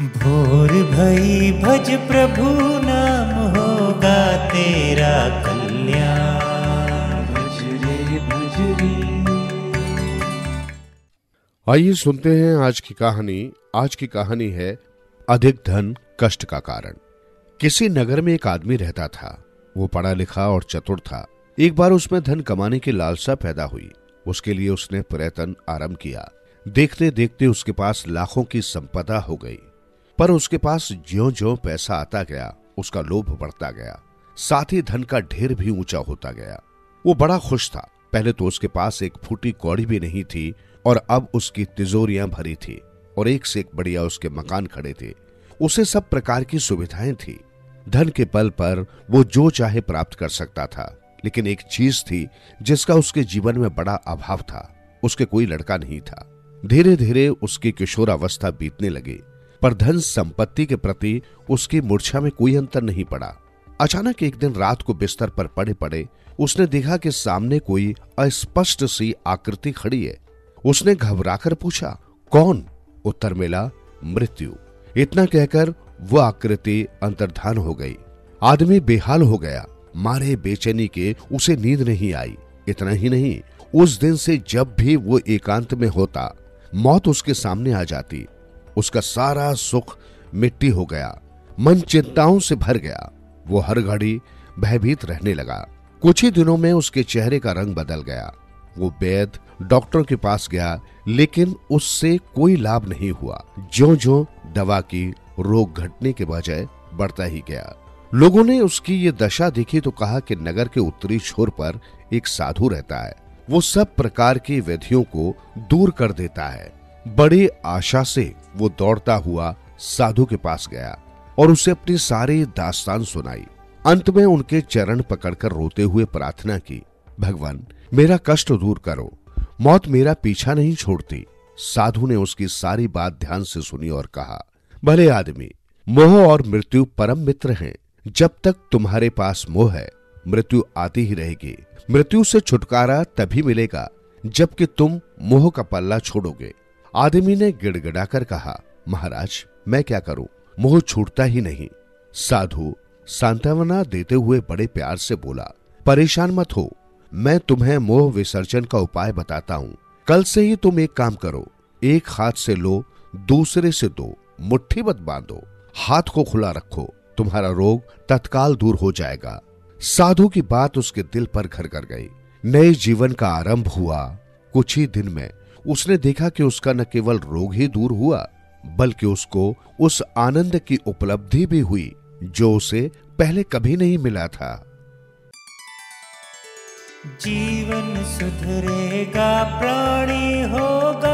भोर भई भज प्रभु नाम होगा तेरा कल्याण। भज रे भज रे। आइए सुनते हैं आज की कहानी। आज की कहानी है अधिक धन कष्ट का कारण। किसी नगर में एक आदमी रहता था। वो पढ़ा लिखा और चतुर था। एक बार उसमें धन कमाने की लालसा पैदा हुई। उसके लिए उसने प्रयत्न आरंभ किया। देखते देखते उसके पास लाखों की संपदा हो गई। पर उसके पास ज्यों-ज्यों पैसा आता गया, उसका लोभ बढ़ता गया, साथ ही धन का ढेर भी ऊंचा होता गया। वो बड़ा खुश था। पहले तो उसके पास एक फूटी कौड़ी भी नहीं थी और अब उसकी तिजोरियां भरी थी और एक से एक बढ़िया उसके मकान खड़े थे। उसे सब प्रकार की सुविधाएं थी। धन के बल पर वो जो चाहे प्राप्त कर सकता था। लेकिन एक चीज थी जिसका उसके जीवन में बड़ा अभाव था। उसके कोई लड़का नहीं था। धीरे धीरे उसकी किशोरावस्था बीतने लगी, पर धन संपत्ति के प्रति उसकी मूर्छा में कोई अंतर नहीं पड़ा। अचानक एक दिन रात को बिस्तर पर पड़े पड़े उसने देखा कि सामने कोई अस्पष्ट सी आकृति खड़ी है। उसने घबराकर पूछा, कौन? उत्तर मिला, मृत्यु। इतना कहकर वो आकृति अंतर्धान हो गई। आदमी बेहाल हो गया। मारे बेचैनी के उसे नींद नहीं आई। इतना ही नहीं, उस दिन से जब भी वो एकांत में होता, मौत उसके सामने आ जाती। उसका सारा सुख मिट्टी हो गया। मन चिंताओं से भर गया। वो हर घड़ी भयभीत रहने लगा। कुछ ही दिनों में उसके चेहरे का रंग बदल गया। वो वैद्य डॉक्टर के पास गया, लेकिन उससे कोई लाभ नहीं हुआ। ज्यों-ज्यों दवा की, रोग घटने के बजाय बढ़ता ही गया। लोगों ने उसकी ये दशा देखी तो कहा कि नगर के उत्तरी छोर पर एक साधु रहता है। वो सब प्रकार की व्याधियों को दूर कर देता है। बड़ी आशा से वो दौड़ता हुआ साधु के पास गया और उसे अपनी सारी दास्तान सुनाई। अंत में उनके चरण पकड़कर रोते हुए प्रार्थना की, भगवान मेरा कष्ट दूर करो, मौत मेरा पीछा नहीं छोड़ती। साधु ने उसकी सारी बात ध्यान से सुनी और कहा, भले आदमी, मोह और मृत्यु परम मित्र हैं। जब तक तुम्हारे पास मोह है, मृत्यु आती ही रहेगी। मृत्यु से छुटकारा तभी मिलेगा जबकि तुम मोह का पल्ला छोड़ोगे। आदमी ने गिड़गिड़ाकर कहा, महाराज मैं क्या करूं, मोह छूटता ही नहीं। साधु सांत्वना देते हुए बड़े प्यार से बोला, परेशान मत हो, मैं तुम्हें मोह विसर्जन का उपाय बताता हूं। कल से ही तुम एक काम करो, एक हाथ से लो, दूसरे से दो, मुट्ठी मत बांधो, हाथ को खुला रखो, तुम्हारा रोग तत्काल दूर हो जाएगा। साधु की बात उसके दिल पर घर कर गई। नए जीवन का आरंभ हुआ। कुछ ही दिन में उसने देखा कि उसका न केवल रोग ही दूर हुआ, बल्कि उसको उस आनंद की उपलब्धि भी हुई जो उसे पहले कभी नहीं मिला था। जीवन सुधरेगा, प्राणी होगा